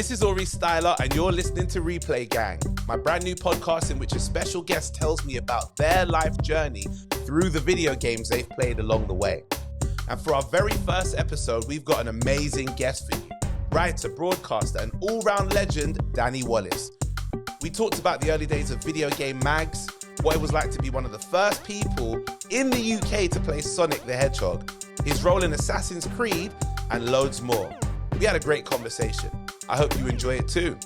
This is Aurie Styla, and you're listening to Replay Gang, my brand new podcast in which a special guest tells me about their life journey through the video games they've played along the way. And for our very first episode, we've got an amazing guest for you. Writer, broadcaster, and all-round legend, DANNY WALLACE. We talked about the early days of video game mags, what it was like to be one of the first people in the UK to play Sonic the Hedgehog, his role in Assassin's Creed, and loads more. We had a great conversation. I hope you enjoy it too.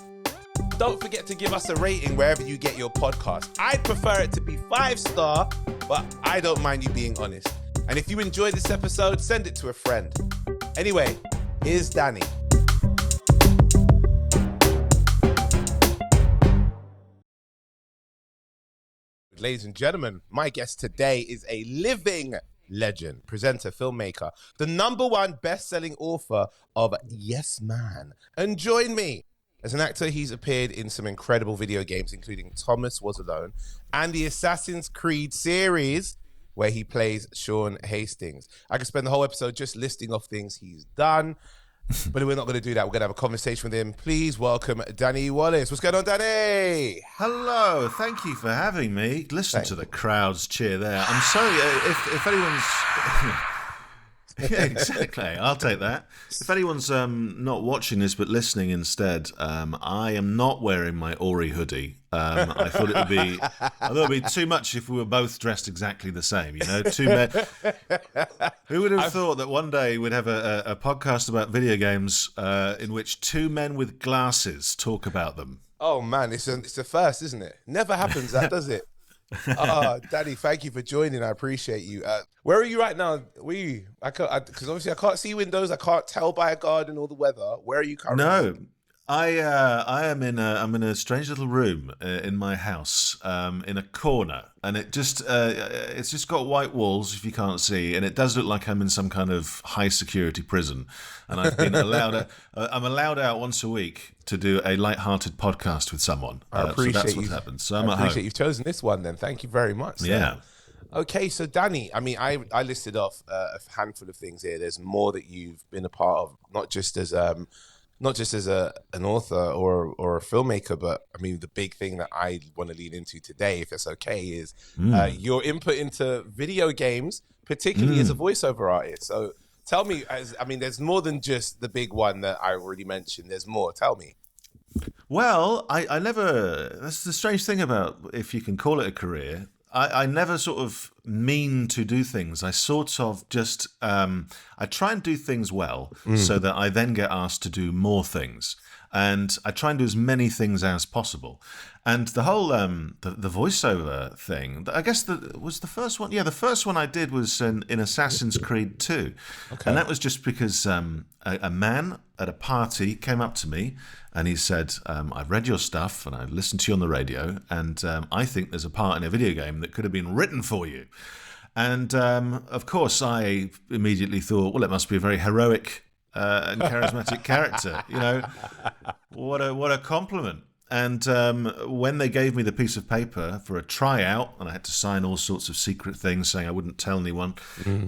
Don't forget to give us a rating wherever you get your podcast. I'd prefer it to be 5-star, but I don't mind you being honest. And if you enjoyed this episode, send it to a friend. Anyway, here's Danny. Ladies and gentlemen, my guest today is a living legend, presenter, filmmaker, the #1 best-selling author of Yes Man. And join me. As an actor, he's appeared in some incredible video games, including Thomas Was Alone and the Assassin's Creed series, where he plays Sean Hastings. I could spend the whole episode just listing off things he's done, but we're not going to do that. We're going to have a conversation with him. Please welcome DANNY WALLACE. What's going on, Danny? Hello, thank you for having me. Listen to the crowd's cheer there. I'm sorry if anyone's... Yeah, exactly. I'll take that. If anyone's not watching this but listening instead, I am not wearing my Aurie hoodie. I thought it'd be too much if we were both dressed exactly the same. You know, two men. Who would have thought that one day we'd have a podcast about video games in which two men with glasses talk about them? Oh man, it's a first, isn't it? Never happens that, does it? Danny, thank you for joining. I appreciate you. Where are you right now? Where are you? Because obviously I can't see windows. I can't tell by a garden or the weather. Where are you currently? No, I'm in a strange little room in my house, in a corner, and it's just got white walls if you can't see, and it does look like I'm in some kind of high security prison, and I've been I'm allowed out once a week to do a light-hearted podcast with someone. I appreciate so that's what happens. So I appreciate you've chosen this one. Then thank you very much. Yeah. Okay, so Danny, I mean, I listed off a handful of things here. There's more that you've been a part of, not just as an author or a filmmaker, but I mean, the big thing that I want to lean into today, if it's okay, is your input into video games, particularly as a voiceover artist. So tell me, there's more than just the big one that I already mentioned. There's more. Tell me. Well, I never, that's the strange thing about, if you can call it a career, I never sort of mean to do things. I sort of just, I try and do things well so that I then get asked to do more things. And I try and do as many things as possible. And the whole, the voiceover thing, I guess was the first one. Yeah, the first one I did was in Assassin's Creed 2. Okay. And that was just because a man at a party came up to me and he said, I've read your stuff and I listened to you on the radio, and I think there's a part in a video game that could have been written for you. And of course, I immediately thought, well, it must be a very heroic and charismatic character. You know, what a compliment. And when they gave me the piece of paper for a tryout, and I had to sign all sorts of secret things saying I wouldn't tell anyone,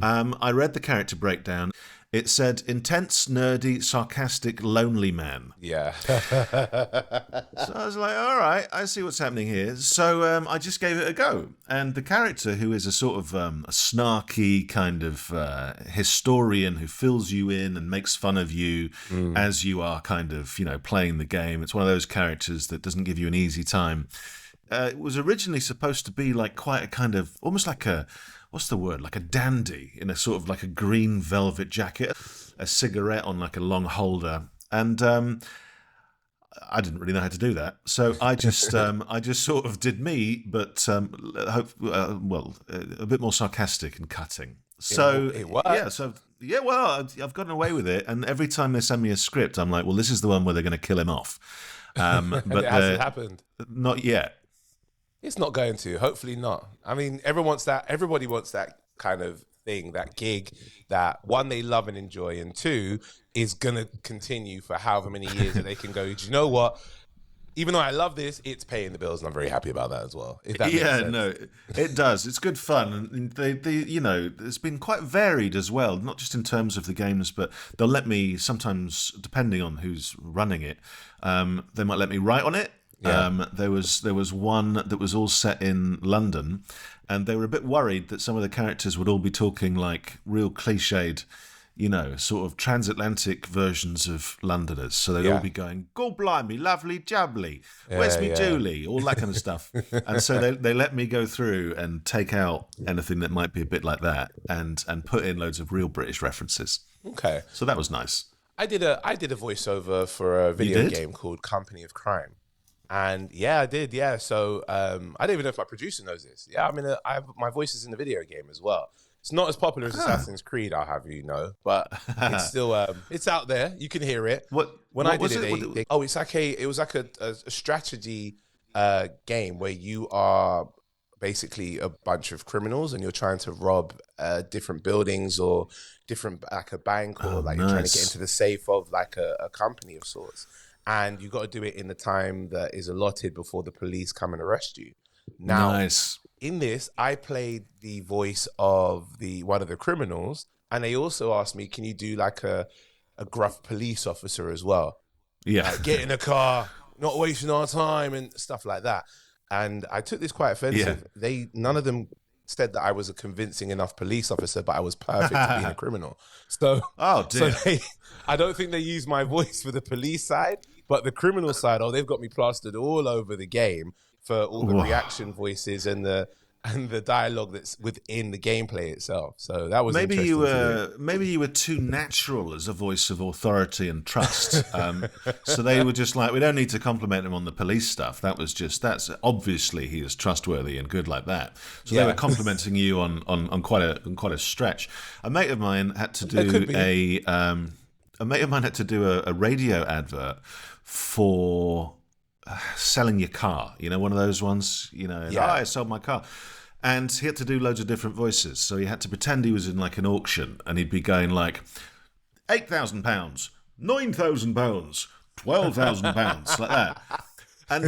I read the character breakdown. It said, intense, nerdy, sarcastic, lonely man. Yeah. So I was like, all right, I see what's happening here. So I just gave it a go. And the character, who is a sort of a snarky kind of historian who fills you in and makes fun of you as you are kind of, playing the game. It's one of those characters that doesn't give you an easy time. It was originally supposed to be like quite a kind of, almost like a, what's the word? Like a dandy in a sort of like a green velvet jacket, a cigarette on like a long holder. And I didn't really know how to do that. So I just sort of did me, but a bit more sarcastic and cutting. So it worked. I've gotten away with it. And every time they send me a script, I'm like, well, this is the one where they're going to kill him off. But it hasn't happened. Not yet. It's not going to. Hopefully not. I mean, everybody wants that kind of thing, that gig that, one, they love and enjoy, and two, is going to continue for however many years that they can go, do you know what? even though I love this, it's paying the bills, and I'm very happy about that as well. If that makes Yeah, sense. no, it does. It's good fun, and they, you know, it's been quite varied as well. Not just in terms of the games, but they'll let me sometimes, depending on who's running it, they might let me write on it. Yeah. There was one that was all set in London, and they were a bit worried that some of the characters would all be talking like real cliched, you know, sort of transatlantic versions of Londoners. So they'd all be going, "Go blimey, lovely jubbly, where's me Julie?" All that kind of stuff. And so they let me go through and take out anything that might be a bit like that, and put in loads of real British references. Okay. So that was nice. I did a voiceover for a video game called Company of Crime. And yeah, I did. Yeah. So I don't even know if my producer knows this. Yeah. I mean, my voice is in the video game as well. It's not as popular as Assassin's Creed, I'll have you know, but it's still it's out there. You can hear it. When I did it, it was like a strategy game where you are basically a bunch of criminals and you're trying to rob different buildings or different, like a bank, or you're trying to get into the safe of like a company of sorts. And you got to do it in the time that is allotted before the police come and arrest you. Now, in this, I played the voice of one of the criminals, and they also asked me, "Can you do like a gruff police officer as well? Yeah, like, get in a car, not wasting our time and stuff like that." And I took this quite offensive. Yeah. None of them said that I was a convincing enough police officer, but I was perfect at being a criminal. So, I don't think they used my voice for the police side, but the criminal side, they've got me plastered all over the game for all the reaction voices and the dialogue that's within the gameplay itself. So that was maybe you were too natural as a voice of authority and trust. So they were just like, we don't need to compliment him on the police stuff. That's obviously he is trustworthy and good like that. So they were complimenting you on quite a stretch. A mate of mine had to do a radio advert for selling your car, you know, one of those ones, you know, I sold my car. And he had to do loads of different voices. So he had to pretend he was in like an auction, and he'd be going like, £8,000, £9,000, £12,000, like that. And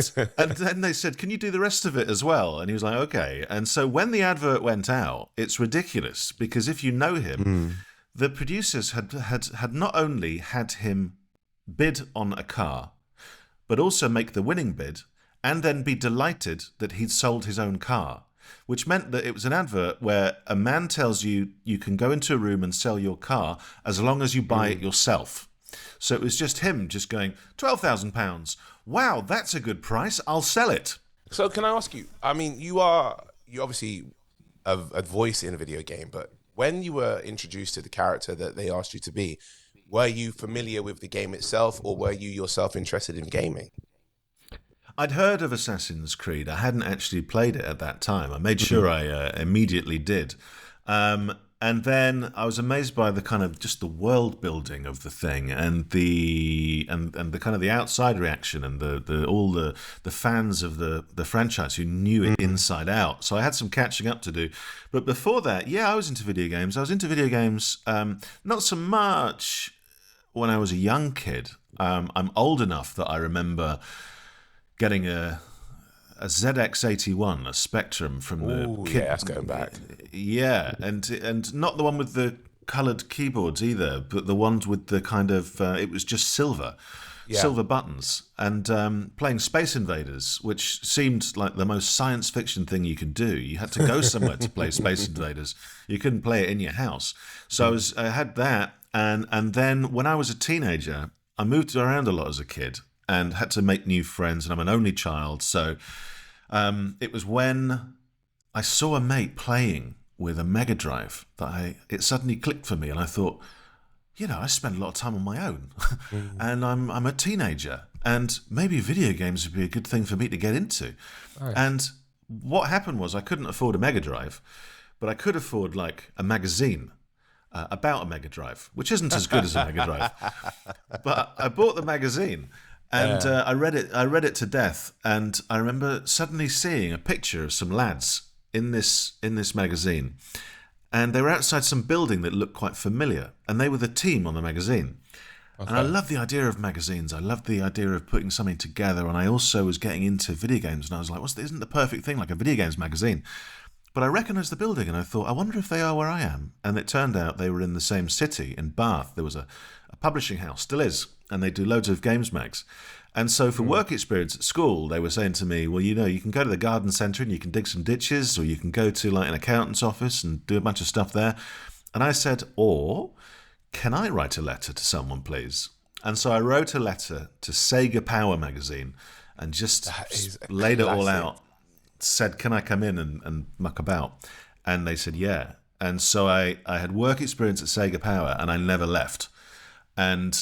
then they said, "Can you do the rest of it as well?" And he was like, "Okay." And so when the advert went out, it's ridiculous, because if you know him, the producers had not only had him bid on a car, but also make the winning bid, and then be delighted that he'd sold his own car, which meant that it was an advert where a man tells you you can go into a room and sell your car as long as you buy it yourself. So it was just him just going, £12,000. Wow, that's a good price. I'll sell it. So can I ask you, I mean, you obviously a voice in a video game, but when you were introduced to the character that they asked you to be, were you familiar with the game itself, or were you yourself interested in gaming? I'd heard of Assassin's Creed. I hadn't actually played it at that time. I made sure I immediately did. And then I was amazed by the kind of just the world building of the thing, and the kind of the outside reaction, and all the fans of the franchise who knew it inside out. So I had some catching up to do. But before that, I was into video games. I was into video games not so much when I was a young kid. I'm old enough that I remember getting a ZX81, a Spectrum from the kid. Yeah, that's going back. Yeah, and not the one with the coloured keyboards either, but the ones with the kind of it was just silver buttons, and playing Space Invaders, which seemed like the most science fiction thing you could do. You had to go somewhere to play Space Invaders. You couldn't play it in your house. So I had that, and then when I was a teenager, I moved around a lot as a kid and had to make new friends, and I'm an only child, so it was when I saw a mate playing with a Mega Drive that it suddenly clicked for me, and I thought, I spend a lot of time on my own, and I'm a teenager, and maybe video games would be a good thing for me to get into. Nice. And what happened was I couldn't afford a Mega Drive, but I could afford like a magazine about a Mega Drive, which isn't as good as a Mega Drive. But I bought the magazine. And I read it to death, and I remember suddenly seeing a picture of some lads in this magazine, and they were outside some building that looked quite familiar, and they were the team on the magazine. And I love the idea of magazines. I love the idea of putting something together. And I also was getting into video games, and I was like, isn't the perfect thing, like a video games magazine? But I recognised the building, and I thought, I wonder if they are where I am. And it turned out they were in the same city, in Bath. There was a publishing house, still is, and they do loads of games mags. And so for work experience at school, they were saying to me, well, you can go to the garden centre and you can dig some ditches, or you can go to like an accountant's office and do a bunch of stuff there. And I said, or can I write a letter to someone, please? And so I wrote a letter to Sega Power magazine and just laid it all out, said, can I come in and muck about? And they said, yeah. And so I had work experience at Sega Power, and I never left. And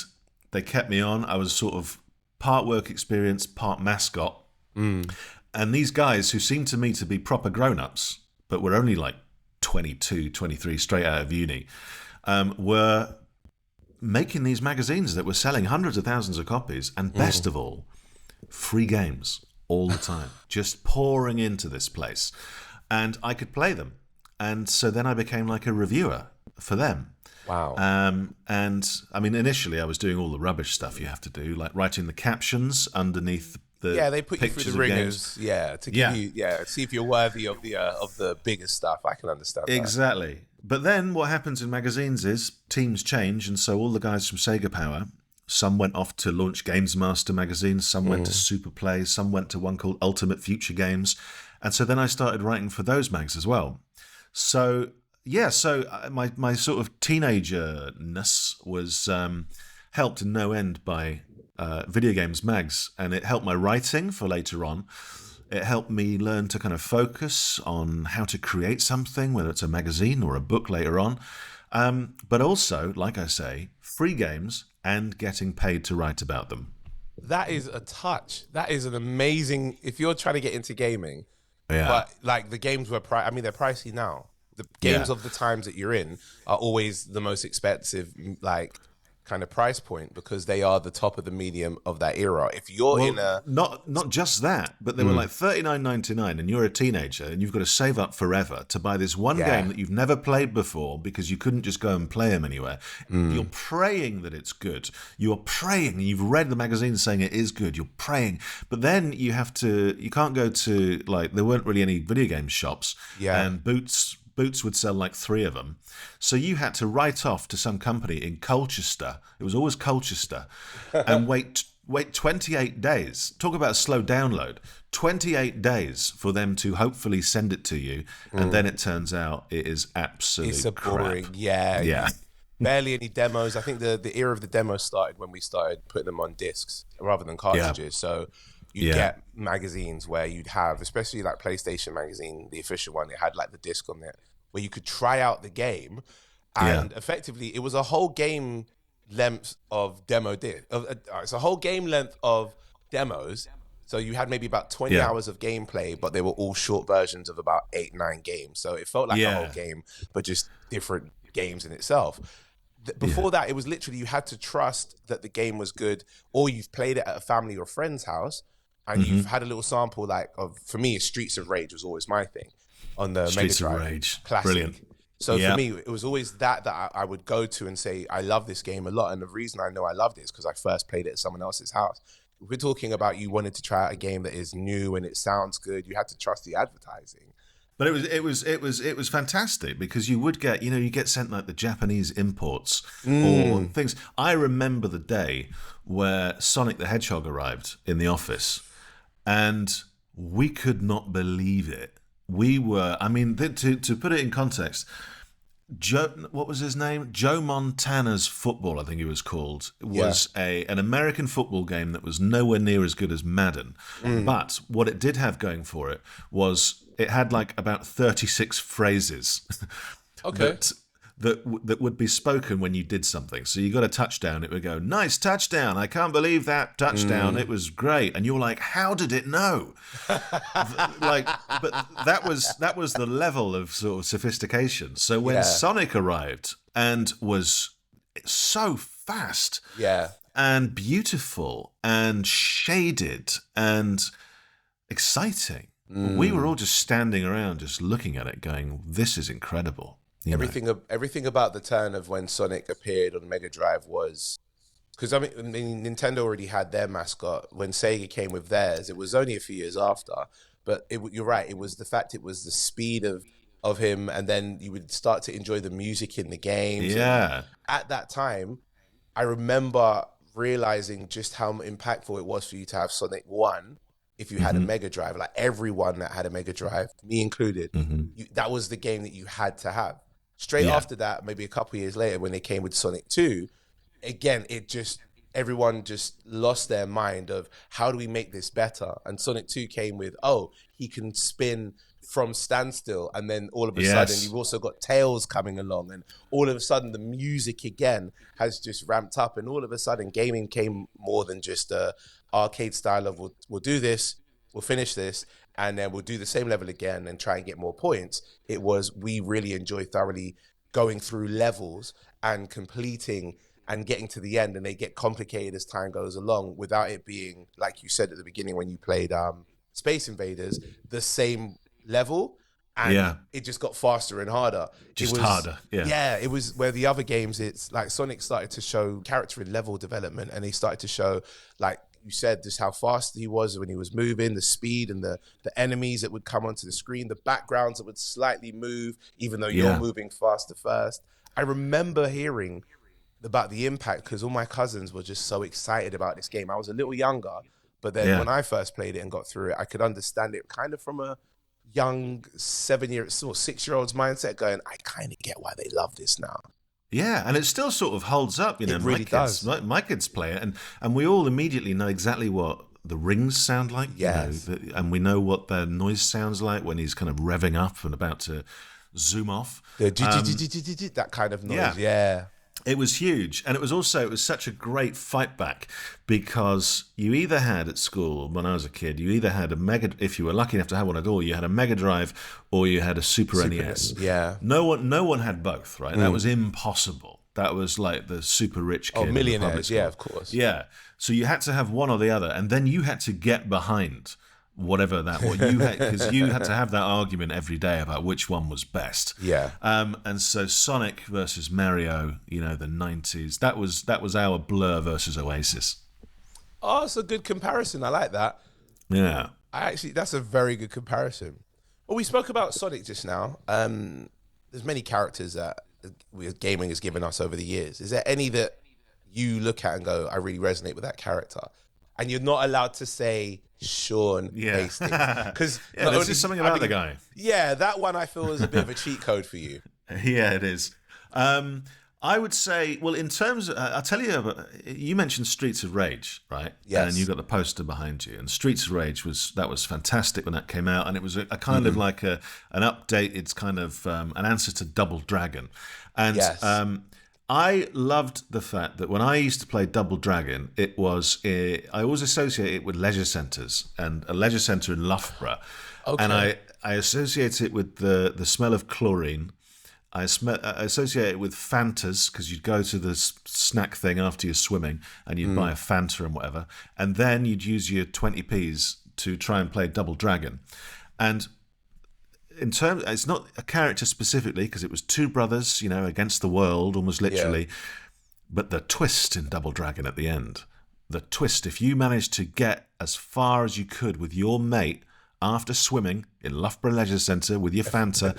they kept me on. I was sort of part work experience, part mascot. And these guys, who seemed to me to be proper grown-ups, but were only like 22, 23, straight out of uni, were making these magazines that were selling hundreds of thousands of copies, and best of all, free games all the time, just pouring into this place. And I could play them. And so then I became like a reviewer for them. Wow. And I mean, initially I was doing all the rubbish stuff you have to do, like writing the captions underneath the they put you through the ringers, to give you, see if you're worthy of the bigger stuff. I can understand that. Exactly. But then what happens in magazines is teams change, and so all the guys from Sega Power, some went off to launch Games Master magazine, some went to Super Play, some went to one called Ultimate Future Games, and so then I started writing for those mags as well. So my sort of teenagerness was helped in no end by video games mags, and it helped my writing for later on. It helped me learn to kind of focus on how to create something, whether it's a magazine or a book later on. But also, like I say, free games and getting paid to write about them. That is a touch. That is an amazing, if you're trying to get into gaming, Yeah. but like the games were, they're pricey now. The games of the times that you're in are always the most expensive, like, kind of price point, because they are the top of the medium of that era. If you're in a... Not just that, but they were like $39.99, and you're a teenager and you've got to save up forever to buy this one game that you've never played before because you couldn't just go and play them anywhere. You're praying that it's good. You're praying. You've read the magazine saying it is good. You're praying. But then you can't go to, like, there weren't really any video game shops. Yeah. And Boots would sell like 3 of them. So you had to write off to some company in Colchester. It was always Colchester. And wait 28 days. Talk about a slow download. 28 days for them to hopefully send it to you. And then it turns out it is absolute It's a boring, crap. Yeah. Barely any demos. I think the era of the demos started when we started putting them on discs rather than cartridges. Yeah. So you'd get magazines where you'd have, especially like PlayStation magazine, the official one, it had like the disc on it, where you could try out the game, and effectively it was a whole game length of demo disc. It's a whole game length of demos. So you had maybe about 20 hours of gameplay, but they were all short versions of about 8-9 games. So it felt like a whole game, but just different games in itself. Before that, it was literally you had to trust that the game was good, or you've played it at a family or friend's house, and you've had a little sample. Like, for me, Streets of Rage was always my thing on the Mega Drive. Rage. Classic. Brilliant. So for me, it was always that I would go to and say, I love this game a lot. And the reason I know I loved it is because I first played it at someone else's house. If we're talking about you wanted to try out a game that is new and it sounds good, you had to trust the advertising. But it was fantastic, because you would get, you get sent like the Japanese imports or things. I remember the day where Sonic the Hedgehog arrived in the office, and we could not believe it. We were, to put it in context, what was his name? Joe Montana's Football, I think he was called, was an American football game that was nowhere near as good as Madden. But what it did have going for it was it had like about 36 phrases that would be spoken when you did something. So you got a touchdown, it would go, "Nice touchdown, I can't believe that touchdown, it was great." And you're like, how did it know? But that was the level of sort of sophistication. So when Sonic arrived and was so fast and beautiful and shaded and exciting, we were all just standing around just looking at it going, this is incredible. Everything about the turn of when Sonic appeared on Mega Drive was Because I mean, Nintendo already had their mascot. When Sega came with theirs, it was only a few years after. But you're right. It was the fact, it was the speed of him, and then you would start to enjoy the music in the games. Yeah. And at that time, I remember realizing just how impactful it was for you to have Sonic 1 if you had a Mega Drive. Like everyone that had a Mega Drive, me included, that was the game that you had to have. Straight after that, maybe a couple of years later, when they came with Sonic 2, again, everyone just lost their mind of how do we make this better? And Sonic 2 came with, he can spin from standstill, and then all of a sudden you've also got Tails coming along, and all of a sudden the music again has just ramped up, and all of a sudden gaming came more than just a arcade style of we'll do this, we'll finish this, and then we'll do the same level again and try and get more points. It was, we really enjoy thoroughly going through levels and completing and getting to the end, and they get complicated as time goes along without it being, like you said at the beginning when you played Space Invaders, the same level, and it just got faster and harder. Harder. It was where the other games, it's like Sonic started to show character and level development, and they started to show, like you said, just how fast he was when he was moving, the speed, and the enemies that would come onto the screen, the backgrounds that would slightly move even though you're moving faster first. I remember hearing about the impact because all my cousins were just so excited about this game. I was a little younger, but then when I first played it and got through it, I could understand it kind of from a young 7-year or 6-year-old's mindset, going, I kind of get why they love this now. Yeah, and it still sort of holds up. You know, it really does. My kids play it, and we all immediately know exactly what the rings sound like. Yes. You know, and we know what the noise sounds like when he's kind of revving up and about to zoom off. That kind of noise, yeah. It was huge, and it was such a great fight back, because you either had at school, when I was a kid, you either had if you were lucky enough to have one at all, you had a Mega Drive or you had a Super NES. Yeah. No one had both, right? That was impossible. That was like the super rich kid. Millionaires, of course. Yeah. So you had to have one or the other, and then you had to get behind whatever that was. Because you had to have that argument every day about which one was best. Yeah. And so Sonic versus Mario, you know, the 90s, that was our Blur versus Oasis. Oh, it's a good comparison. I like that. Yeah. That's a very good comparison. Well, we spoke about Sonic just now. There's many characters that gaming has given us over the years. Is there any that you look at and go, I really resonate with that character? And you're not allowed to say Sean Hastings. Because there's just something about the guy. Yeah, that one I feel is a bit of a cheat code for you. Yeah, it is. I would say, well, in terms of, I'll tell you, you mentioned Streets of Rage, right? Yes. And you got the poster behind you. And Streets of Rage was fantastic when that came out. And it was a kind of like an update. It's kind of an answer to Double Dragon. And I loved the fact that when I used to play Double Dragon, I always associate it with leisure centres, and a leisure centre in Loughborough. Okay. And I associate it with the smell of chlorine. I associate it with Fantas, because you'd go to the snack thing after you're swimming and you'd buy a Fanta and whatever. And then you'd use your 20p's to try and play Double Dragon. And in terms, it's not a character specifically, because it was two brothers, you know, against the world, almost literally. Yeah. But the twist in Double Dragon at the end, the twist, if you managed to get as far as you could with your mate after swimming in Loughborough Leisure Centre with your Fanta,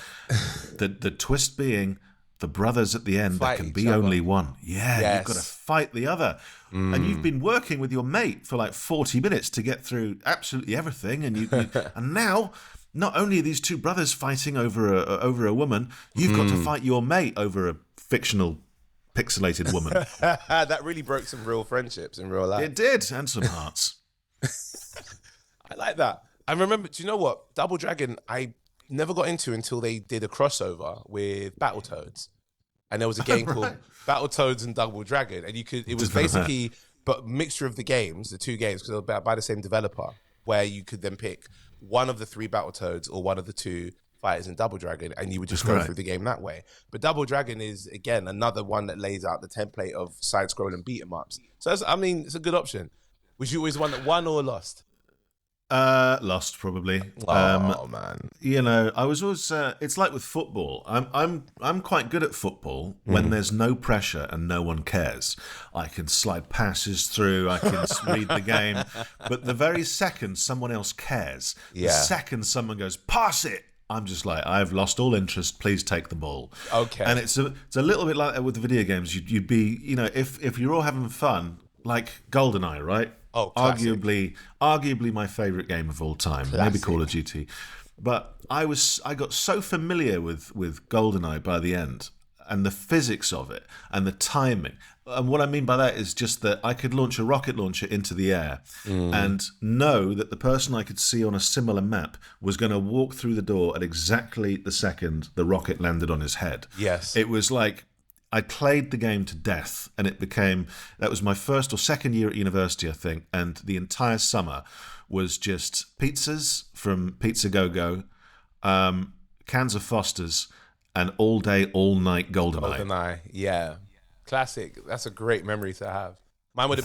the twist being the brothers at the end, there can be only one. Yeah, yes. You've got to fight the other. And you've been working with your mate for like 40 minutes to get through absolutely everything. And now, not only are these two brothers fighting over a woman, you've got to fight your mate over a fictional pixelated woman. That really broke some real friendships in real life. It did, and some hearts. I like that. I remember, do you know what? Double Dragon, I never got into until they did a crossover with Battletoads. And there was a game called Battletoads and Double Dragon. And it was basically a mixture of the games, the two games, because they were by the same developer, where you could then pick one of the three Battletoads or one of the two fighters in Double Dragon, and you would just go through the game that way. But Double Dragon is, again, another one that lays out the template of side-scrolling beat-em-ups. So, it's a good option. Was you always one that won or lost? Lost probably. Oh man. I was always. It's like with football. I'm quite good at football when there's no pressure and no one cares. I can slide passes through. I can read the game. But the very second someone else cares, the second someone goes pass it, I'm just like, I've lost all interest. Please take the ball. Okay. And it's a little bit like that with the video games. You'd be, if you're all having fun, like GoldenEye, right? Oh, classic. Arguably my favorite game of all time. Classic. Maybe Call of Duty. But I got so familiar with GoldenEye by the end, and the physics of it, and the timing. And what I mean by that is just that I could launch a rocket launcher into the air and know that the person I could see on a similar map was going to walk through the door at exactly the second the rocket landed on his head. Yes. It was like I played the game to death, and that was my first or second year at university, I think, and the entire summer was just pizzas from Pizza Go Go, cans of Foster's, and all day, all night GoldenEye. GoldenEye, yeah. Classic. That's a great memory to have. Mine would have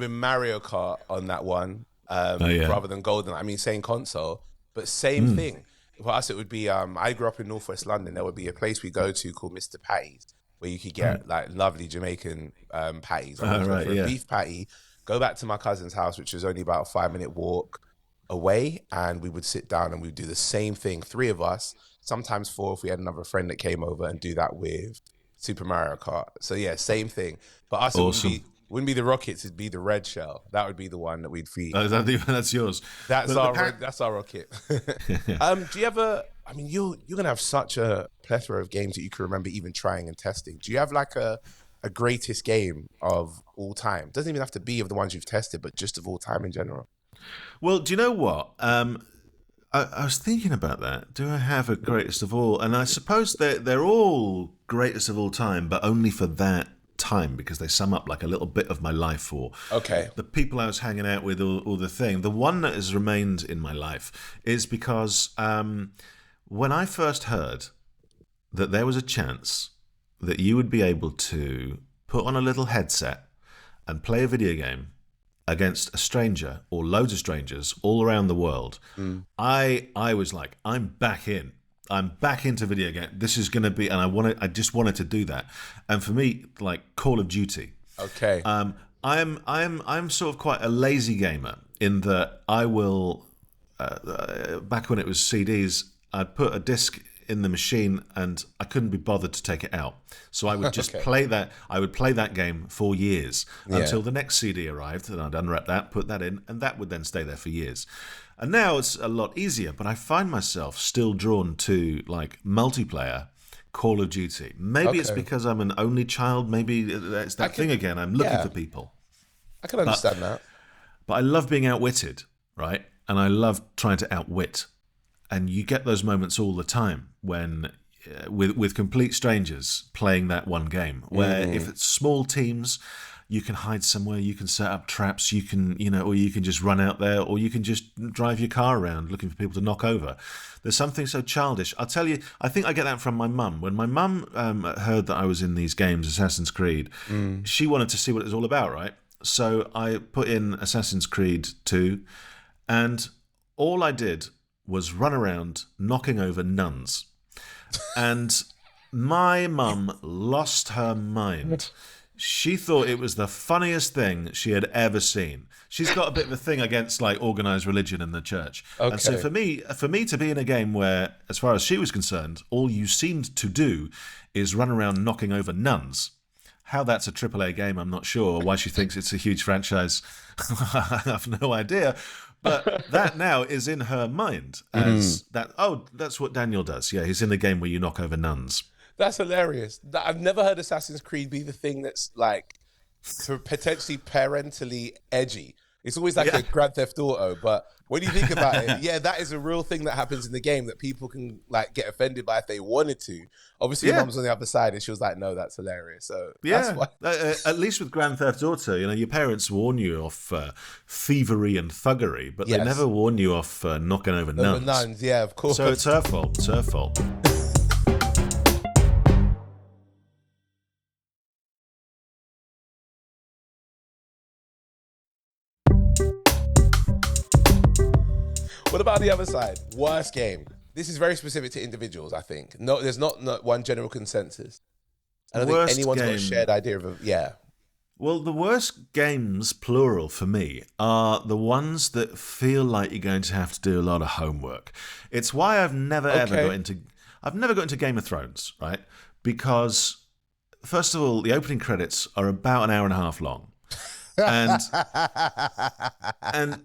been Mario Kart on that one, rather than GoldenEye. I mean, same console, but same thing. For us, it would be. I grew up in Northwest London. There would be a place we go to called Mr. Patty's, where you could get like lovely Jamaican patties. For a beef patty, go back to my cousin's house, which was only about a 5-minute walk away, and we would sit down and we'd do the same thing. 3 of us, sometimes 4 if we had another friend that came over, and do that with Super Mario Kart. So yeah, same thing. But us, awesome. It wouldn't be the rockets, it'd be the red shell. That would be the one that we'd feed. Oh, that's yours. That's our rocket. Do you ever, I mean, you're going to have such a plethora of games that you can remember even trying and testing. Do you have like a greatest game of all time? Doesn't even have to be of the ones you've tested, but just of all time in general. Well, do you know what? I was thinking about that. Do I have a greatest of all? And I suppose they're all greatest of all time, but only for that time, because they sum up like a little bit of my life, or the people I was hanging out with, or the thing. The one that has remained in my life is because when I first heard that there was a chance that you would be able to put on a little headset and play a video game against a stranger or loads of strangers all around the world, I was like, I'm back into video game. This is going to be, and I just wanted to do that. And for me, like Call of Duty. Okay. I'm sort of quite a lazy gamer in that I will. Back when it was CDs, I'd put a disc in the machine and I couldn't be bothered to take it out. So I would just play that. I would play that game for years until the next CD arrived, and I'd unwrap that, put that in, and that would then stay there for years. And now it's a lot easier, but I find myself still drawn to like multiplayer Call of Duty. Maybe it's because I'm an only child. Maybe it's that thing again. I'm looking for people. I can understand that. But I love being outwitted, right? And I love trying to outwit. And you get those moments all the time when, with complete strangers playing that one game, where if it's small teams, you can hide somewhere, you can set up traps, you can, or you can just run out there, or you can just drive your car around looking for people to knock over. There's something so childish. I'll tell you, I think I get that from my mum. When my mum heard that I was in these games, Assassin's Creed, she wanted to see what it was all about, right? So I put in Assassin's Creed 2, and all I did was run around knocking over nuns. And my mum lost her mind. She thought it was the funniest thing she had ever seen. She's got a bit of a thing against like organised religion in the church. Okay. And so for me to be in a game where, as far as she was concerned, all you seemed to do is run around knocking over nuns. How that's a AAA game, I'm not sure. Why she thinks it's a huge franchise, I have no idea. But that now is in her mind as that. Oh, that's what Daniel does. Yeah, he's in a game where you knock over nuns. That's hilarious. I've never heard Assassin's Creed be the thing that's like potentially parentally edgy. It's always like a Grand Theft Auto, but when you think about it, that is a real thing that happens in the game that people can like get offended by if they wanted to. Obviously, your mum's on the other side, and she was like, "No, that's hilarious." So that's why. At least with Grand Theft Auto, your parents warn you of thievery and thuggery, but they never warn you of knocking over nuns. Nuns, yeah, of course. So it's her fault. It's her fault. What about the other side? Worst game. This is very specific to individuals, I think. No, there's not one general consensus. I don't think anyone's got a shared idea of yeah. Well, the worst games, plural, for me, are the ones that feel like you're going to have to do a lot of homework. It's why I've never got into Game of Thrones, right? Because, first of all, the opening credits are about an hour and a half long. And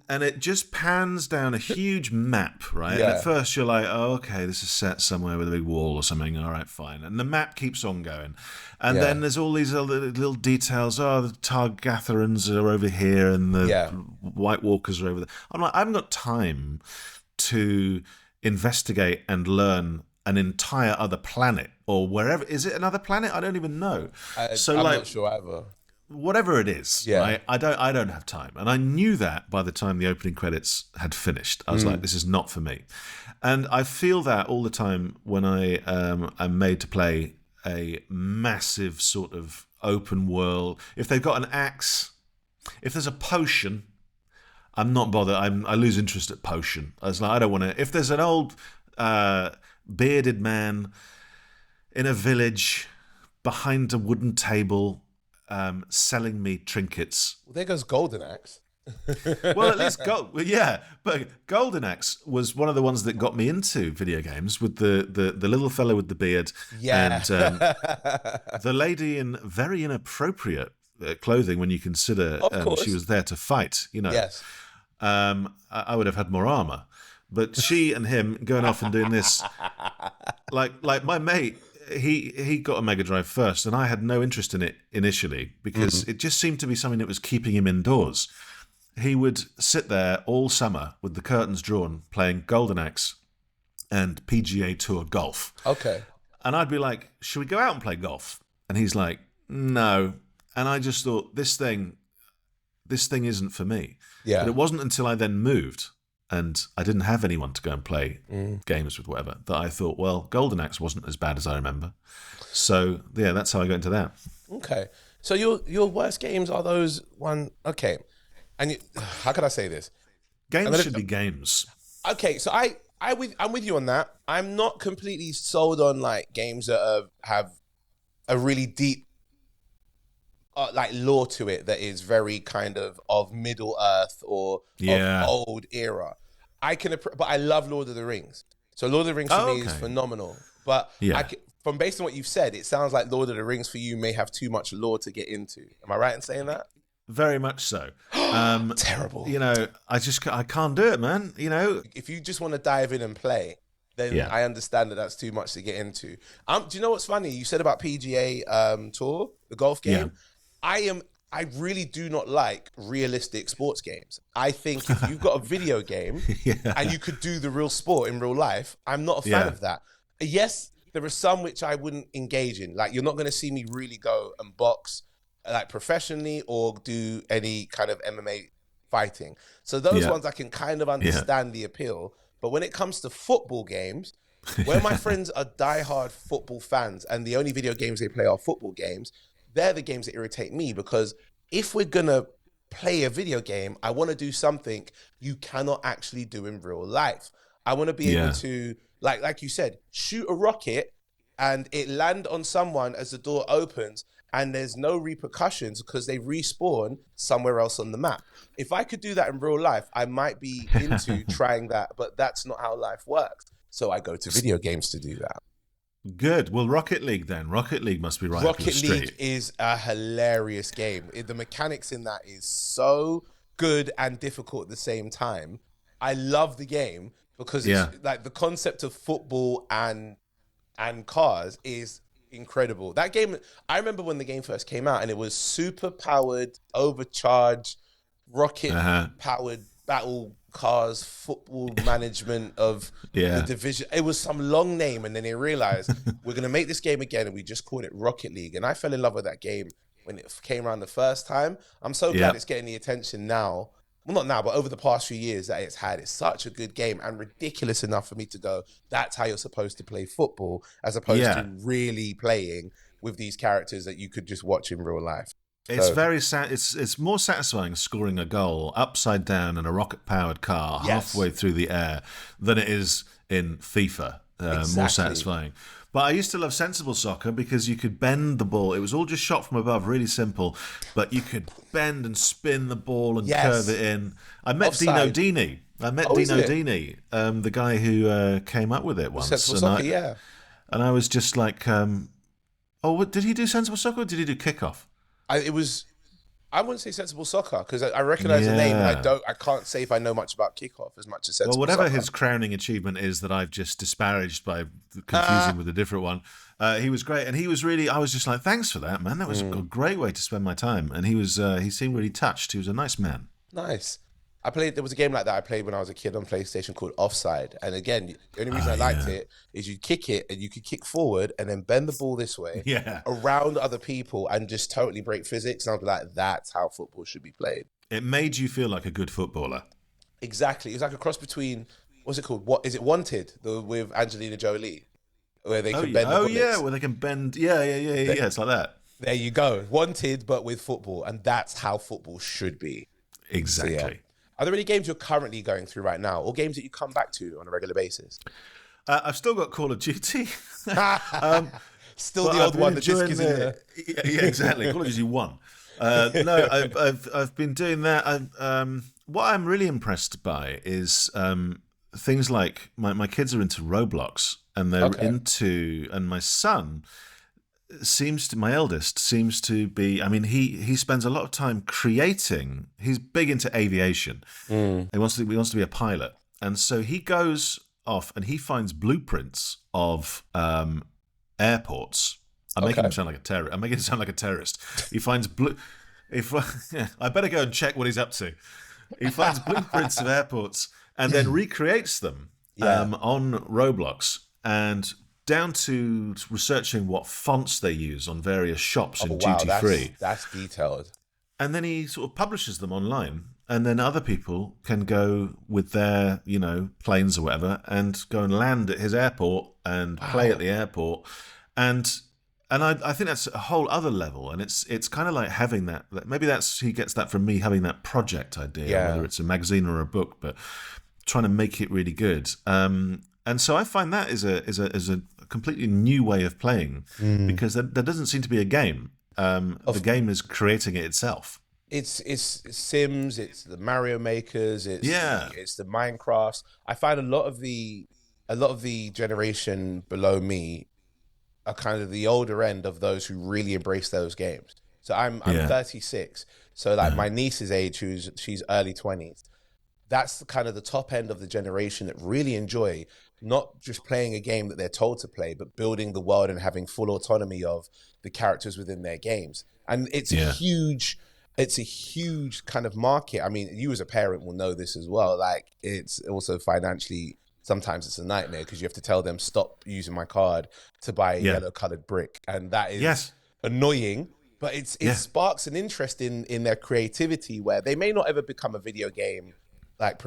it just pans down a huge map, right? Yeah. And at first you're like, oh, okay, this is set somewhere with a big wall or something. All right, fine. And the map keeps on going. And then there's all these other little details. Oh, the Targaryens are over here and the White Walkers are over there. I'm like, I haven't got time to investigate and learn an entire other planet or wherever. Is it another planet? I don't even know. I'm not sure either. Whatever it is, right? I don't have time. And I knew that by the time the opening credits had finished. I was like, this is not for me. And I feel that all the time when I am made to play a massive sort of open world. If they've got an axe, if there's a potion, I'm not bothered. I lose interest at potion. I was like, I don't want to. If there's an old bearded man in a village behind a wooden table selling me trinkets. Well, there goes Golden Axe. Well, at least but Golden Axe was one of the ones that got me into video games with the little fellow with the beard and the lady in very inappropriate clothing when you consider she was there to fight. You know, yes. I would have had more armor, but she and him going off and doing this, like my mate. He got a Mega Drive first, and I had no interest in it initially because it just seemed to be something that was keeping him indoors. He would sit there all summer with the curtains drawn, playing Golden Axe and PGA Tour golf. Okay. And I'd be like, should we go out and play golf? And he's like, no. And I just thought, this thing isn't for me. Yeah. But it wasn't until I then moved and I didn't have anyone to go and play games with, whatever, that I thought, well, Golden Axe wasn't as bad as I remember. So, yeah, that's how I got into that. Okay. So your worst games are those one... Okay. And how can I say this? Games should be games. Okay, so I'm with you on that. I'm not completely sold on like games that have a really deep like lore to it that is very kind of Middle Earth or of old era. But I love Lord of the Rings. So Lord of the Rings for me is phenomenal. But from based on what you've said, it sounds like Lord of the Rings for you may have too much lore to get into. Am I right in saying that? Very much so. Terrible. You know, I can't do it, man. You know, if you just want to dive in and play, then I understand that that's too much to get into. Do you know what's funny? You said about PGA Tour, the golf game. Yeah. I really do not like realistic sports games. I think if you've got a video game and you could do the real sport in real life, I'm not a fan of that. Yes, there are some which I wouldn't engage in. Like, you're not going to see me really go and box like professionally or do any kind of MMA fighting. So those ones I can kind of understand the appeal. But when it comes to football games, where my friends are diehard football fans and the only video games they play are football games, they're the games that irritate me, because if we're going to play a video game, I want to do something you cannot actually do in real life. I want to be able to, like you said, shoot a rocket and it land on someone as the door opens and there's no repercussions because they respawn somewhere else on the map. If I could do that in real life, I might be into trying that, but that's not how life works. So I go to video games to do that. Good. Well, Rocket League then. Rocket League must be right up your street. Rocket League is a hilarious game. The mechanics in that is so good and difficult at the same time. I love the game because it's like the concept of football and cars is incredible. That game, I remember when the game first came out and it was super powered, overcharged, rocket powered battle cars, football management of the division. It was some long name, and then they realized we're going to make this game again, and we just called it Rocket League. And I fell in love with that game when it came around the first time. I'm so glad it's getting the attention now. Well, not now, but over the past few years that it's had. It's such a good game and ridiculous enough for me to go, that's how you're supposed to play football, as opposed to really playing with these characters that you could just watch in real life. It's So very it's more satisfying scoring a goal upside down in a rocket-powered car yes, halfway through the air than it is in FIFA. More exactly. satisfying. But I used to love sensible soccer because you could bend the ball. It was all just shot from above, really simple. But you could bend and spin the ball and curve Yes, it in. I met Dino offside. Dini. Oh, is it The guy who came up with it once, sensible soccer? Yeah. and I was just like, did he do sensible soccer or did he do kickoff? It was. I wouldn't say sensible soccer because I recognize the name and Yeah. I can't say if I know much about kickoff as much as Well, sensible whatever soccer. his crowning achievement is that I've just disparaged by confusing with a different one, he was great, and he was really. I was just like, thanks for that, man. That was a great way to spend my time, and he was. He seemed really touched. He was a nice man. Nice. There was a game like that I played when I was a kid on PlayStation called Offside. And again, the only reason I liked it is you kick it and you could kick forward and then bend the ball this way Yeah, around other people and just totally break physics. And I was like, that's how football should be played. it made you feel like a good footballer. Exactly. It was like a cross between, what's it called? What is it? Wanted with Angelina Jolie, where they can bend the bullets. Yeah, where they can bend. Yeah. It's like that. There you go. Wanted, but with football. And that's how football should be. Exactly. So, yeah. Are there any games you're currently going through right now or games that you come back to on a regular basis? I've still got Call of Duty. Still But the I've old been one, the disc enjoying is in there. Yeah, exactly. Call of Duty 1. No, I've been doing that. What I'm really impressed by is things like my kids are into Roblox, and they're Okay. and my son my eldest seems to be. I mean, he spends a lot of time creating. He's big into aviation. He wants to be a pilot, and so he goes off and he finds blueprints of airports. I'm making him sound like a terrorist. I'm making him sound like a terrorist. He finds I better go and check what he's up to. He finds blueprints of airports and then recreates them on Roblox, and down to researching what fonts they use on various shops in duty free. That's detailed. And then he sort of publishes them online, and then other people can go with their, planes or whatever, and go and land at his airport and play at the airport, and I think that's a whole other level, and it's kind of like having that. Maybe he gets that from me having that project idea, whether it's a magazine or a book, but trying to make it really good. And so I find that is a completely new way of playing because there doesn't seem to be a game. The game is creating it itself. It's Sims, it's the Mario Makers, it's the Minecrafts. I find a lot of the generation below me are kind of the older end of those who really embrace those games. So I'm 36. So like my niece's age, she's early 20s. That's kind of the top end of the generation that really enjoy not just playing a game that they're told to play, but building the world and having full autonomy of the characters within their games. And it's a huge kind of market. I mean, you as a parent will know this as well. Like, it's also financially, sometimes it's a nightmare because you have to tell them, stop using my card to buy a yellow colored brick. And that is annoying, but it sparks an interest in their creativity where they may not ever become a video game like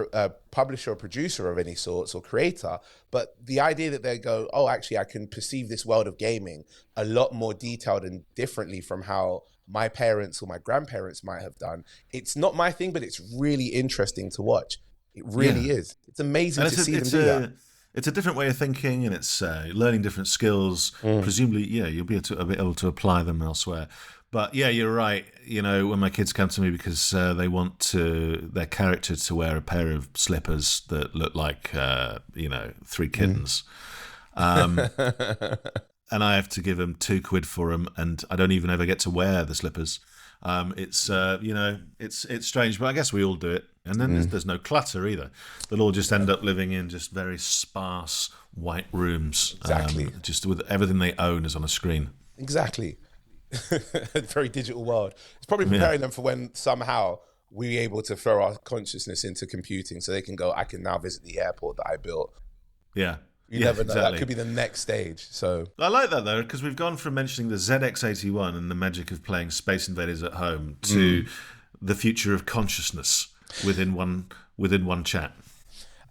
publisher or producer of any sorts or creator, but the idea that they go, oh, actually I can perceive this world of gaming a lot more detailed and differently from how my parents or my grandparents might have done. It's not my thing, but it's really interesting to watch. It really is. It's amazing to see them do that. It's a different way of thinking, and it's learning different skills. Presumably, you'll be able to apply them elsewhere. But yeah, you're right. When my kids come to me because they want their character to wear a pair of slippers that look like, 3 kittens. And I have to give them £2 for them, and I don't even ever get to wear the slippers. It's strange, but I guess we all do it. And then there's no clutter either. They'll all just end up living in just very sparse white rooms. Exactly. Just with everything they own is on a screen. Exactly. A very digital world. It's probably preparing them for when somehow we're able to throw our consciousness into computing so they can go, I can now visit the airport that I built. Yeah. You never know. Exactly. That could be the next stage. So I like that though, because we've gone from mentioning the ZX81 and the magic of playing Space Invaders at home to the future of consciousness within one chat.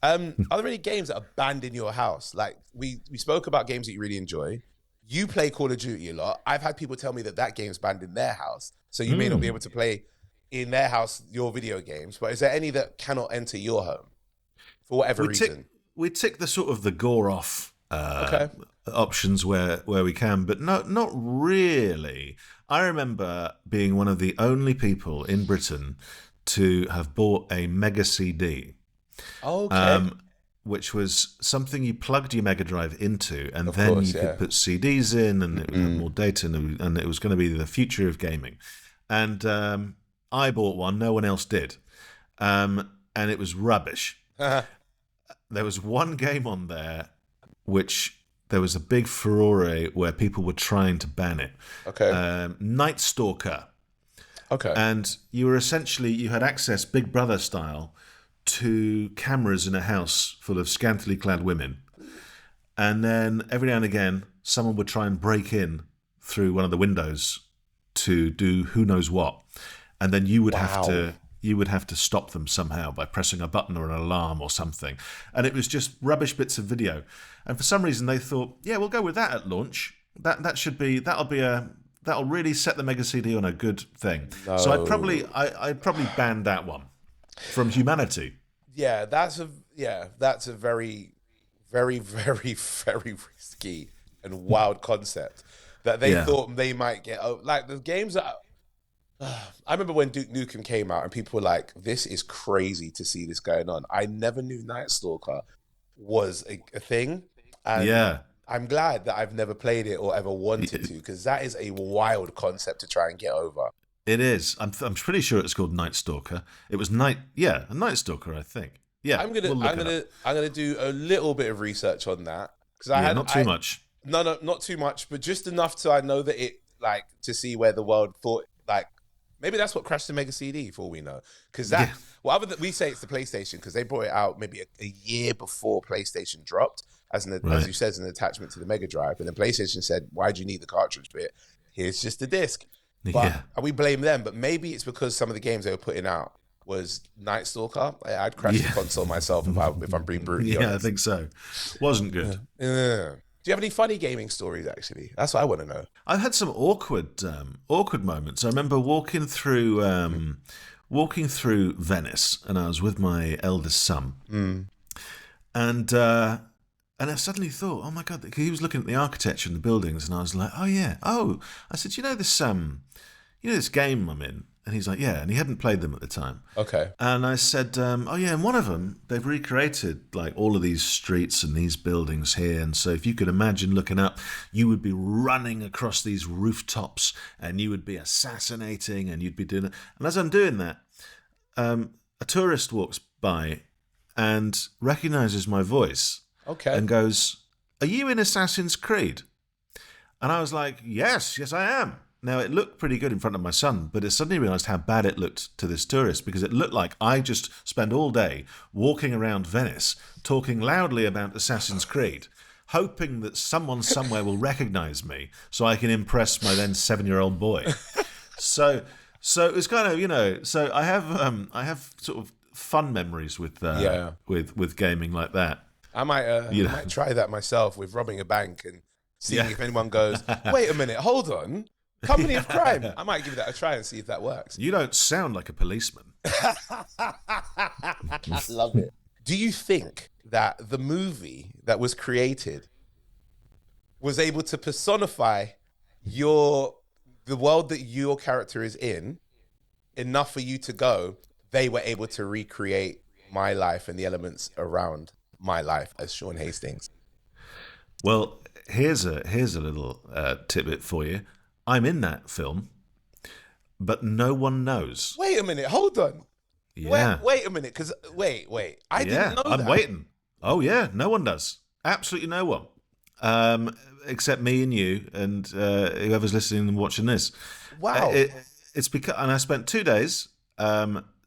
Are there any games that are banned in your house? Like we spoke about games that you really enjoy. you play Call of Duty a lot. I've had people tell me that game's banned in their house, so you may not be able to play in their house your video games. But is there any that cannot enter your home for whatever reason? We tick the sort of the gore off Okay. options where we can, but not really. I remember being one of the only people in Britain to have bought a Mega CD. Okay. Which was something you plugged your Mega Drive into, and Of then course, you could put CDs in, and it would have more data, and it was going to be the future of gaming. And I bought one, no one else did. And it was rubbish. There was one game on there which there was a big furore where people were trying to ban it. Okay. Night Stalker. Okay. And you had access Big Brother style to cameras in a house full of scantily clad women. And then every now and again, someone would try and break in through one of the windows to do who knows what. And then you would have to stop them somehow by pressing a button or an alarm or something. And it was just rubbish bits of video. And for some reason they thought, yeah, we'll go with that at launch. That'll really set the Mega CD on a good thing. No. So I'd probably ban that one from humanity. Yeah, that's a very, very, very, very risky and wild concept that they thought they might get. Like the games that I remember when Duke Nukem came out, and people were like, "This is crazy to see this going on." I never knew Night Stalker was a thing, and I'm glad that I've never played it or ever wanted to, because that is a wild concept to try and get over. It is. I'm pretty sure it's called Night Stalker. It was a Night Stalker, I think. Yeah, I'm gonna do a little bit of research on that, because not too much. No, not too much, but just enough so I know that it, like, to see where the world thought, like, maybe that's what crashed the Mega CD, for all we know. Because other than we say it's the PlayStation, because they brought it out maybe a year before PlayStation dropped, as you said, as an attachment to the Mega Drive, and then PlayStation said, "Why do you need the cartridge bit? Here's just the disc." But and we blame them, but maybe it's because some of the games they were putting out was Night Stalker. I'd crash the console myself if I'm being brutally honest. I think so. Wasn't good. Yeah. Do you have any funny gaming stories, actually? That's what I want to know. I've had some awkward moments. I remember walking through Venice, and I was with my eldest son. And I suddenly thought, oh my God, he was looking at the architecture and the buildings, and I was like, oh yeah. Oh, I said, you know this game I'm in? And he's like, yeah, and he hadn't played them at the time. Okay. And I said, oh yeah, in one of them, they've recreated like all of these streets and these buildings here. And so if you could imagine looking up, you would be running across these rooftops, and you would be assassinating, and you'd be doing it. And as I'm doing that, a tourist walks by and recognizes my voice. Okay. And goes, are you in Assassin's Creed? And I was like, yes, I am. Now, it looked pretty good in front of my son, but I suddenly realised how bad it looked to this tourist, because it looked like I just spent all day walking around Venice talking loudly about Assassin's Creed, hoping that someone somewhere will recognise me so I can impress my then 7-year-old boy. So it was kind of, so I have sort of fun memories with gaming like that. I might try that myself with robbing a bank and seeing if anyone goes, wait a minute, hold on. Company of crime. I might give that a try and see if that works. You don't sound like a policeman. Love it. Do you think that the movie that was created was able to personify the world that your character is in enough for you to go, they were able to recreate my life and the elements around my life as Sean Hastings? Well, here's a little tidbit for you. I'm in that film, but no one knows. Wait a minute, hold on. Yeah. Wait a minute, because wait. I didn't know that. I'm waiting. Oh yeah, no one does. Absolutely no one, except me and you and whoever's listening and watching this. Wow. It's because, and I spent 2 days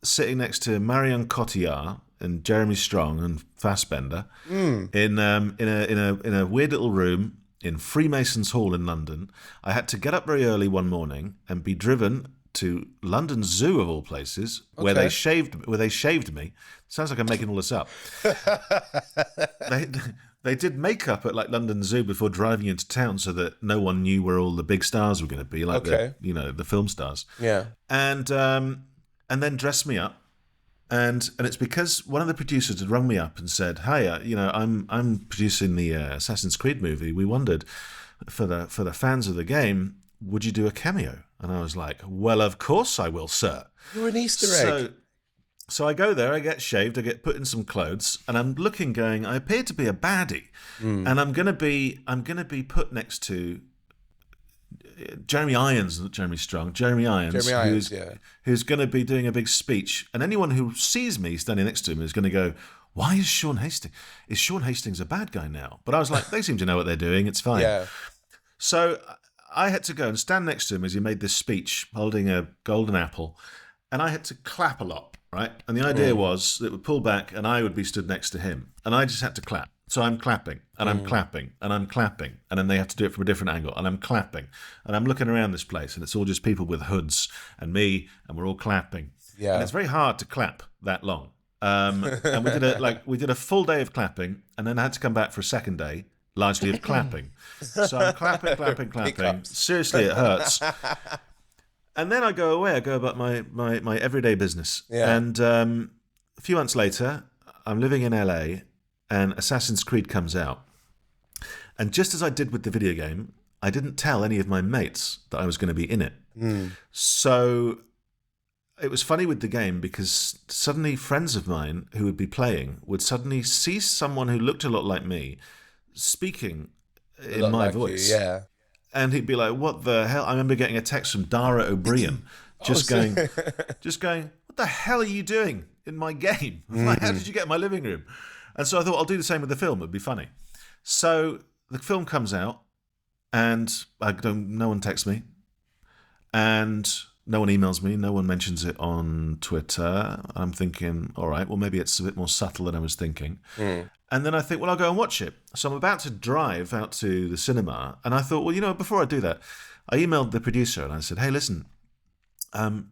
sitting next to Marion Cotillard and Jeremy Strong and Fassbender in a weird little room in Freemasons Hall in London. I had to get up very early one morning and be driven to London Zoo, of all places, where they shaved me. Sounds like I'm making all this up. They did makeup at like London Zoo before driving into town, so that no one knew where all the big stars were going to be, like the film stars. Yeah. And then dressed me up, and it's because one of the producers had rung me up and said, "Hey, I'm producing the Assassin's Creed movie. We wondered for the fans of the game, would you do a cameo?" And I was like, "Well, of course I will, sir." You're an Easter egg. So I go there, I get shaved, I get put in some clothes, and I'm looking, going, I appear to be a baddie, and I'm gonna be put next to Jeremy Irons, not Jeremy Strong, Jeremy Irons, who's going to be doing a big speech, and anyone who sees me standing next to him is going to go, "Why is Sean Hastings? Is Sean Hastings a bad guy now?" But I was like, they seem to know what they're doing. It's fine. Yeah. So I had to go and stand next to him as he made this speech, holding a golden apple, and I had to clap a lot. Right, and the idea was that it would pull back, and I would be stood next to him, and I just had to clap. So I'm clapping, and I'm clapping, and I'm clapping, and then they have to do it from a different angle, and I'm clapping, and I'm looking around this place, and it's all just people with hoods and me, and we're all clapping. Yeah, and it's very hard to clap that long. And we did a full day of clapping, and then I had to come back for a second day, largely of clapping. So I'm clapping. Seriously, it hurts. And then I go away. I go about my everyday business. Yeah. And a few months later, I'm living in LA, and Assassin's Creed comes out. And just as I did with the video game, I didn't tell any of my mates that I was going to be in it. So it was funny with the game, because suddenly friends of mine who would be playing would suddenly see someone who looked a lot like me speaking in my voice. Yeah. And he'd be like, "What the hell?" I remember getting a text from Dara O'Brien, just going, "What the hell are you doing in my game? Like, how did you get in my living room?" And so I thought, I'll do the same with the film. It'd be funny. So the film comes out, and no one texts me, and no one emails me, no one mentions it on Twitter. I'm thinking, all right, well, maybe it's a bit more subtle than I was thinking. And then I think, well, I'll go and watch it. So I'm about to drive out to the cinema, and I thought, well, before I do that, I emailed the producer and I said, "Hey, listen,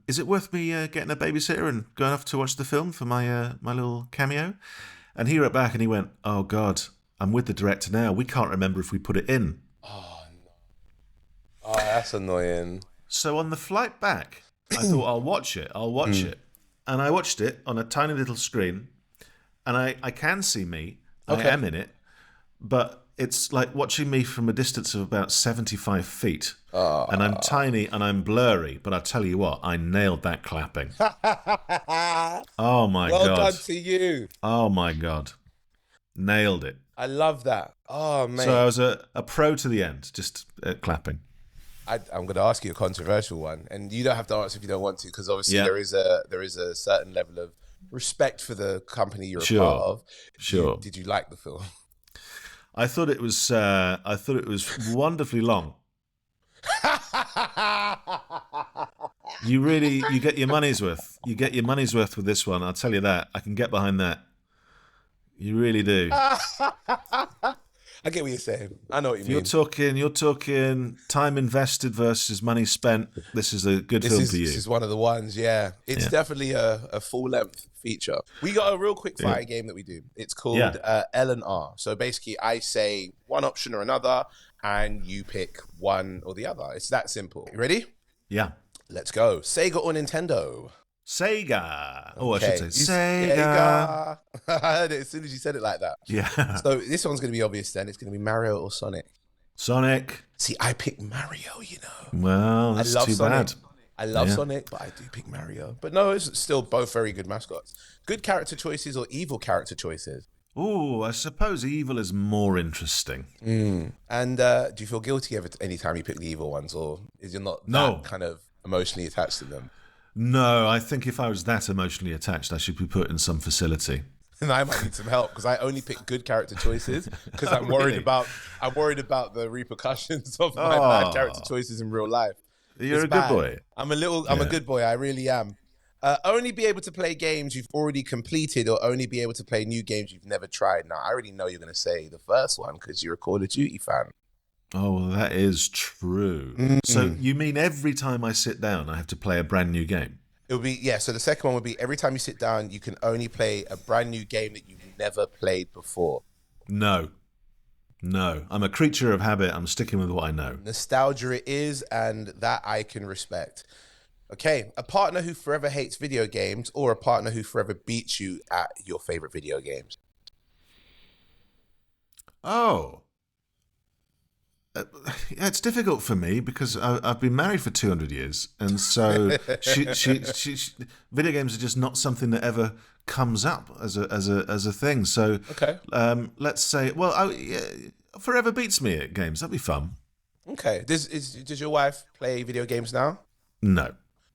is it worth me getting a babysitter and going off to watch the film for my little cameo?" And he wrote back and he went, "Oh, God, I'm with the director now. We can't remember if we put it in." Oh, no. Oh, that's annoying. So on the flight back, I thought, I'll watch it. And I watched it on a tiny little screen, and I can see me. Okay. I am in it, but it's like watching me from a distance of about 75 feet. And I'm tiny and I'm blurry, but I tell you what, I nailed that clapping. Oh my God. Well done to you. Oh my God. Nailed it. I love that. Oh, man. So I was a pro to the end, just clapping. I'm going to ask you a controversial one, and you don't have to answer if you don't want to, because obviously there is a certain level of respect for the company you're a part of. Sure. Did you like the film? I thought it was wonderfully long. You get your money's worth. You get your money's worth with this one. I'll tell you that. I can get behind that. You really do. I get what you're saying. I know what you mean. You're talking time invested versus money spent. This is a good film for you. This is one of the ones, yeah. It's definitely a full-length feature. We got a real quick fire game that we do. It's called L&R. So basically, I say one option or another, and you pick one or the other. It's that simple. You ready? Yeah. Let's go. Sega or Nintendo? Sega. Oh, Okay. I should say Sega. I heard it as soon as you said it like that. Yeah. So this one's going to be obvious then. It's going to be Mario or Sonic. Sonic. See, I pick Mario, you know. Well, that's too Sonic. bad. I love Sonic, but I do pick Mario. But no, it's still both very good mascots. Good character choices or evil character choices? Oh, I suppose evil is more interesting. And do you feel guilty any time you pick the evil ones, or is you not that kind of emotionally attached to them? No, I think if I was that emotionally attached, I should be put in some facility. And I might need some help, because I only pick good character choices because I'm worried about the repercussions of my bad character choices in real life. You're a good boy. I'm a good boy. I really am. Only be able to play games you've already completed, or only be able to play new games you've never tried. Now, I already know you're going to say the first one because you're a Call of Duty fan. Oh, well, that is true. So you mean every time I sit down, I have to play a brand new game? It would be, so the second one would be every time you sit down, you can only play a brand new game that you've never played before. No. No, I'm a creature of habit. I'm sticking with what I know. Nostalgia it is, and that I can respect. Okay, a partner who forever hates video games or a partner who forever beats you at your favorite video games? Oh. Yeah, it's difficult for me because I've been married for 200 years, and so she video games are just not something that ever comes up as a thing. So Okay. Let's say, well, forever beats me at games. That'd be fun. Okay. Does your wife play video games now? No.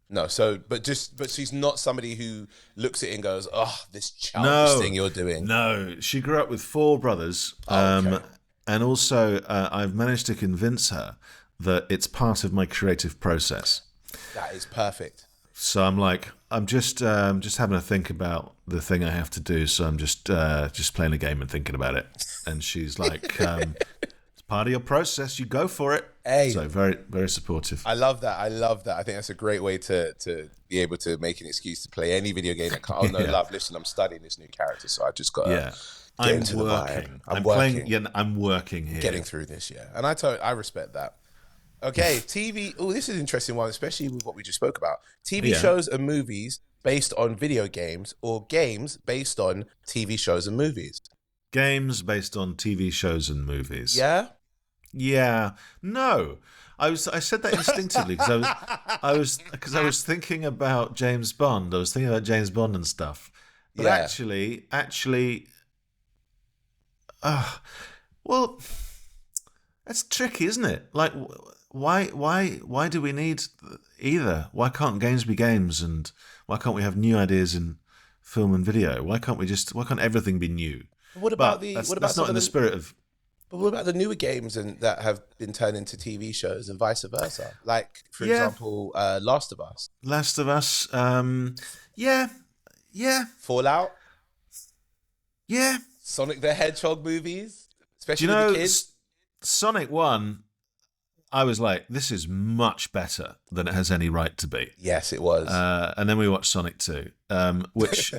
No. So, but she's not somebody who looks at it and goes, "Oh, this childish thing you're doing." No, she grew up with 4 brothers. Okay. And also, I've managed to convince her that it's part of my creative process. That is perfect. So I'm just having a think about the thing I have to do. So I'm just playing a game and thinking about it. And she's like, "It's part of your process. You go for it." Hey. So very, very supportive. I love that. I think that's a great way to be able to make an excuse to play any video game. That can't, oh no, Yeah. love. Listen, I'm studying this new character, so I just got to get into the vibe. I'm working. Yeah, I'm working here. Getting through this, yeah. And I respect that. Okay, TV. Oh, this is an interesting one, especially with what we just spoke about. TV shows and movies based on video games, or games based on TV shows and movies. Games based on TV shows and movies. Yeah. Yeah. No. I said that instinctively because I was thinking about James Bond. I was thinking about James Bond and stuff. But actually, well, that's tricky, isn't it? Like, why do we need either? Why can't games be games, and why can't we have new ideas in film and video? Why can't everything be new? What about that's not in the spirit of. But what about the newer games that have been turned into TV shows and vice versa? Like, for example, Last of Us. Last of Us. Yeah. Fallout. Yeah. Sonic the Hedgehog movies, especially Do you know, with the kids. Sonic 1, I was like, this is much better than it has any right to be. Yes, it was. And then we watched Sonic 2, which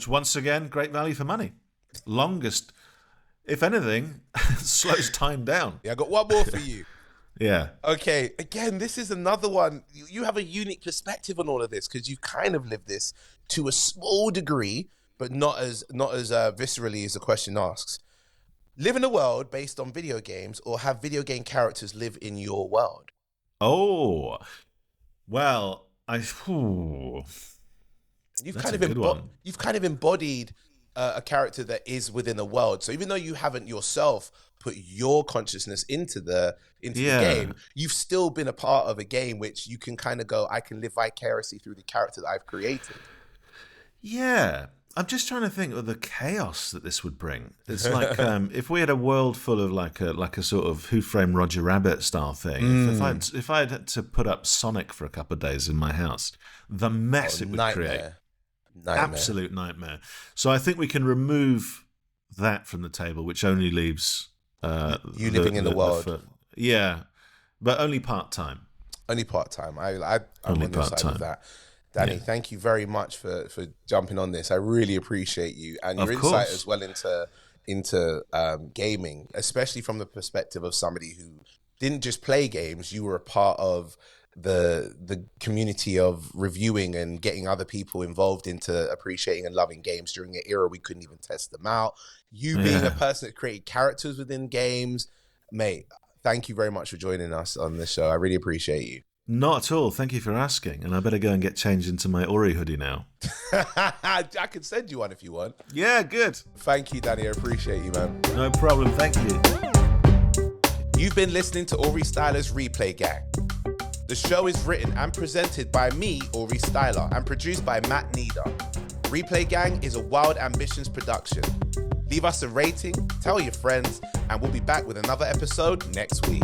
once again, great value for money. Longest, if anything, slows time down. Yeah, I got one more for you. Yeah. Okay, again, this is another one. You have a unique perspective on all of this because you kind of lived this to a small degree, but not as viscerally as the question asks. Live in a world based on video games, or have video game characters live in your world? Oh, well, You've That's a good one. You've kind of embodied a character that is within the world. So even though you haven't yourself put your consciousness into the game, you've still been a part of a game which you can kind of go, I can live vicariously through the character that I've created. Yeah. I'm just trying to think of the chaos that this would bring. It's like if we had a world full of like a sort of Who Framed Roger Rabbit style thing. If I had to put up Sonic for a couple of days in my house, the mess it would create. Absolute nightmare. So I think we can remove that from the table, which only leaves you living in the world. But only part time. Only part time. I'm on your side of that. Danny, thank you very much for jumping on this. I really appreciate you and your insight as well into gaming, especially from the perspective of somebody who didn't just play games. You were a part of the community of reviewing and getting other people involved into appreciating and loving games during an era we couldn't even test them out. You being a person that created characters within games, mate, thank you very much for joining us on this show. I really appreciate you. Not at all. Thank you for asking. And I better go and get changed into my Aurie hoodie now. I can send you one if you want. Yeah, good. Thank you, Danny. I appreciate you, man. No problem. Thank you. You've been listening to Aurie Styla's Replay Gang. The show is written and presented by me, Aurie Styla, and produced by Matt Nida. Replay Gang is a Wild Ambitions production. Leave us a rating, tell your friends, and we'll be back with another episode next week.